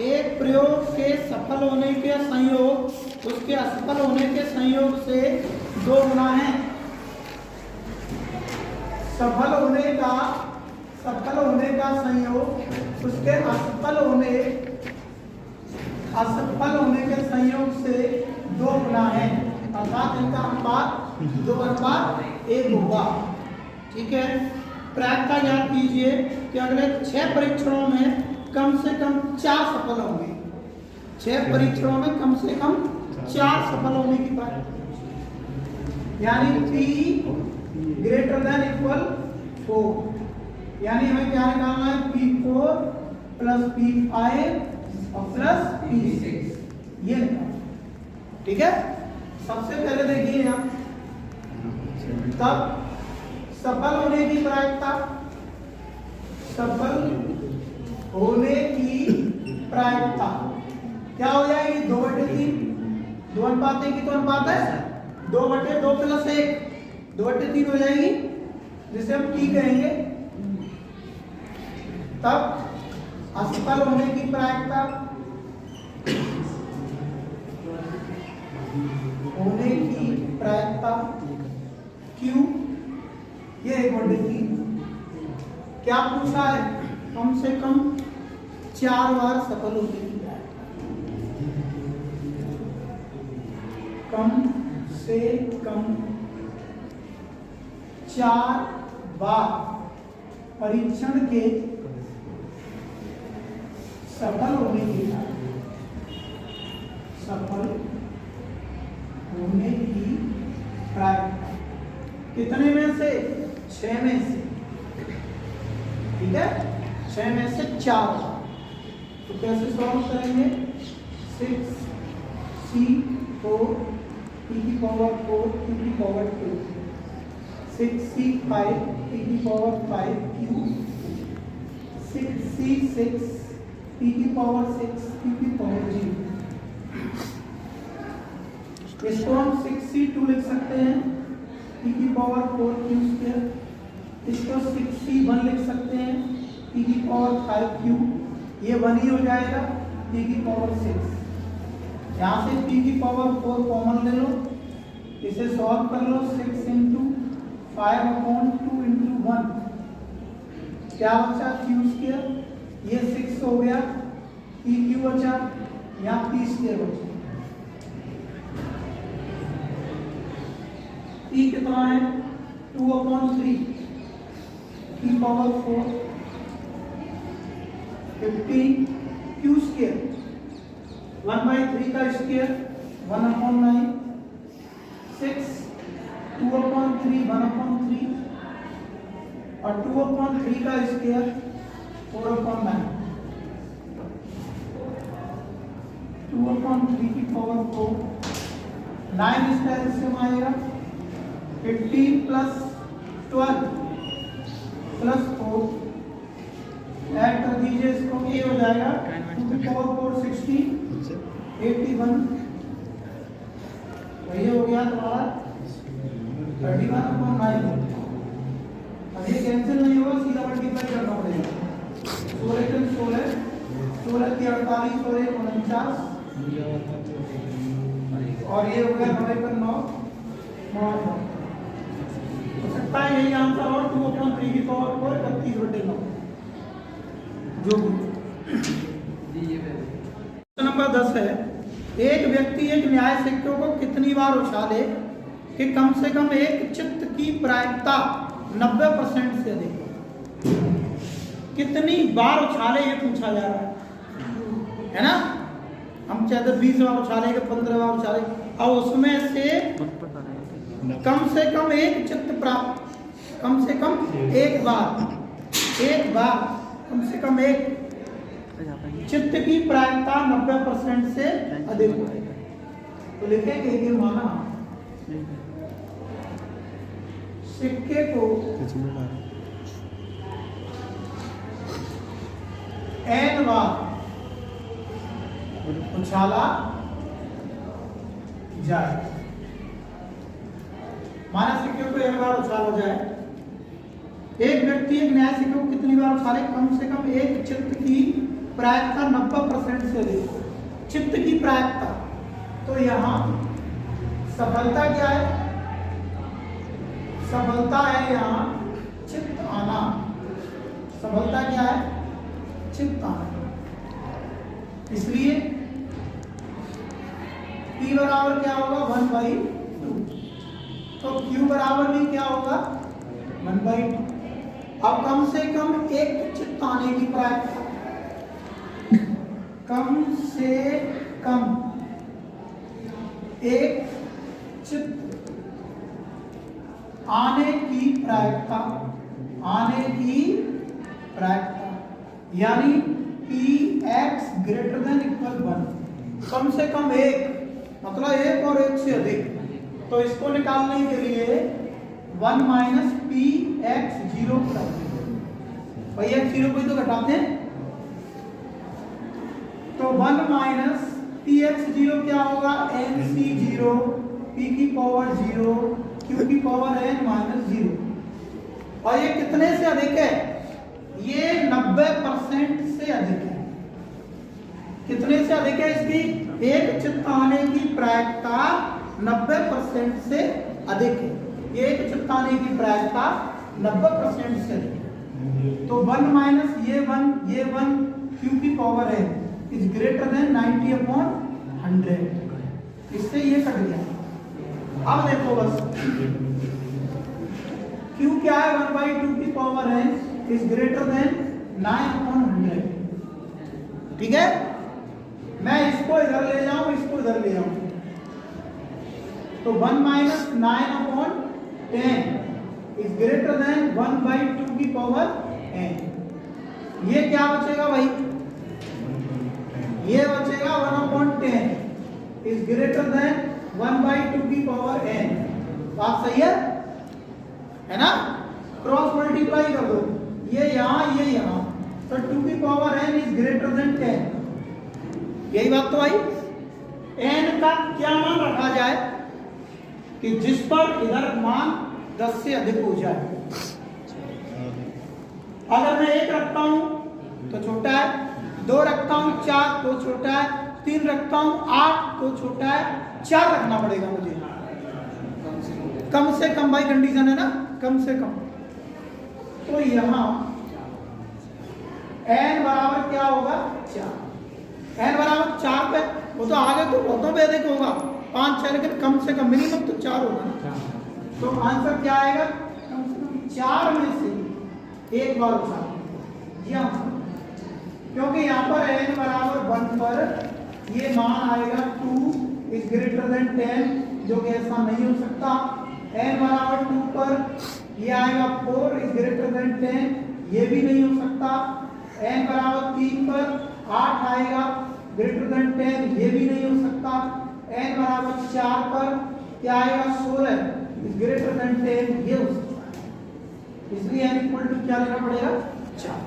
एक प्रयोग के सफल होने के संयोग उसके असफल होने के संयोग से 2 गुना है। सफल होने का संयोग उसके असफल होने के संयोग से 2 गुना है, अर्थात इनका अनुपात 2:1 होगा। ठीक है, प्रायिकता याद कीजिए कि अगले 6 परीक्षणों में कम से कम 4 सफल होंगे। 6 परीक्षणों में कम से कम 4 सफल होने की बात, यानी P ≥ 4, यानी हमें क्या निकालना है, P4 + P5 और +P6 ये निकालना। ठीक है, सबसे पहले देखिए यहाँ तब सफल होने की प्रायिकता, सफल होने की प्रायिकता क्या हो जाएगी, 2/3। 2:1 की तो अनुपात है 2/2 + 1 2/3 हो जाएगी, जिसे हम T कहेंगे। तब असफल होने की प्रायिकता, Q ये 1/3। क्या पूछा है, कम से कम 4 बार सफल होने की प्रायिकता, कम से कम 4 बार परीक्षण के सफल होने की प्रायिकता कितने में से, 6 में से। ठीक है, 6 में से 4 बार। तो कैसे सॉल्व करेंगे, 6C4 P⁴ 2 6C5 P⁵ Q 6C6 P⁶ P⁵0। इसको हम 6C2 लिख सकते हैं P⁴ Q², इसको 6C1 लिख सकते हैं P⁵Q, ये 1 ही हो जाएगा P⁶। यहाँ से P⁴ कॉमन ले लो, इसे सॉल्व कर लो, 6 × 5/2 × 1 क्या बचा, Q², ये 6 हो गया, PQ बचा, यहाँ P² बचा। P कितना है, 2/3 P⁴ 50 Q² 1/3 का स्क्वायर 1/9 6 2/3 1/3 और 2/3 का स्क्वायर 4/9 2/3 की पावर 4 9 इसका एलसीएम आएगा 15 + 12 + 4 ऐड कर दीजिए इसको, ये हो जाएगा 2⁴ 60 81, तो ये हो गया तुम्हारा 31/9। अब ये कैंसिल नहीं होगा, सीधा मल्टीप्लाई करना पड़ेगा। 16 × 16 16 की 48 और 49 और ये हो गया 9 हो सकता है यही आंसर और 2/3 की पावर 4 31/9 जो नंबर 10 है। एक व्यक्ति एक न्याय सिक्कों को कितनी बार उछाले कि कम से कम एक चित्त की प्रायिकता 90% से अधिक, कितनी बार उछाले ये पूछा जा रहा है ना। हम चाहते 20 बार उछाले कि 15 बार उछाले, और उसमें से कम से कम एक चित्त प्राप्त, कम से कम एक बार कम से कम एक चित्त की प्रायिकता 90% से अधिक हो। तो लिखेंगे कि माना सिक्के को n बार उछाला जाए, माना सिक्के को n बार उछाला जाए। एक व्यक्ति एक न्याय सिक्के को कितनी बार उछाले, कम से कम एक चित्त की प्रायिकता 90% से अधिक, चित्त की प्रायिकता, तो यहाँ सफलता क्या है? सफलता है यहाँ चित्त आना। सफलता क्या है? चित्त आना। इसलिए P बराबर क्या होगा? 1/2। तो Q बराबर भी क्या होगा? 1/2। अब कम से कम एक चित्त आने की प्रायिकता, कम से कम एक चित्त आने की प्रायिकता, आने की प्रायिकता यानी Px ग्रेटर देन इक्वल 1, कम से कम एक, मतलब एक और एक से अधिक। तो इसको निकालने के लिए 1 माइनस Px0 भाई x0 को तो घटाते हैं, तो 1 माइनस Px0 क्या होगा? nc0 p की पावर 0 q की पावर n माइनस 0। और ये कितने से अधिक है? ये 90% से अधिक है। कितने से अधिक है? इसकी एक चित्त आने की प्रायिकता 90% से अधिक है। एक चित्त आने की प्रायिकता 90% से अधिक है। तो 1 माइनस ये 1 q की पावर है इज ग्रेटर देन 90/100। इससे ये कट गया। अब देखो बस q क्या है? 1/2 की पावर है इज ग्रेटर देन 9/100। ठीक है, मैं इसको इधर ले जाऊं, इसको इधर ले जाऊं, तो 1 माइनस 9/10 इज ग्रेटर देन 1/2 की पावर n। ये क्या बचेगा भाई? ये बचेगा 1/10 इज ग्रेटर देन 1/2 की पावर n। बात सही है ना? क्रॉस मल्टीप्लाई कर दो, ये यहाँ, तो 2 की power n is greater than 10। यही बात तो भाई। n का क्या मान रखा जाए कि जिस पर इधर मान 10 से अधिक हो जाए। अगर मैं 1 रखता हूं तो छोटा है, 2 रखता हूं 4 तो छोटा है, 3 रखता हूं 8 तो छोटा है, 4 रखना पड़ेगा मुझे कम से कम भाई, कंडीशन है ना, कम से कम। तो यहां n बराबर क्या होगा? 4। n बराबर 4 पे, वो तो आगे तो बहुतों पे अधिक होगा, 5 6, लेकिन कम से कम मिनिमम तो 4 होगा ना। तो आंसर क्या आएगा? कम से कम 4 में से एक बार उठा, जी हाँ, क्योंकि यहाँ पर n बराबर 1 पर ये मान आएगा 2 इज ग्रेटर देन 10, जो कि ऐसा नहीं हो सकता। n बराबर 2 पर ये आएगा 4 इज ग्रेटर देन 10, ये भी नहीं हो सकता। n बराबर 3 पर 8 आएगा ग्रेटर देन 10, ये भी नहीं हो सकता। n बराबर 4 पर क्या आएगा? 16 इज ग्रेटर देन 10, ये हो सकता है। इसलिए n इक्वल टू क्या लेना पड़ेगा? 4।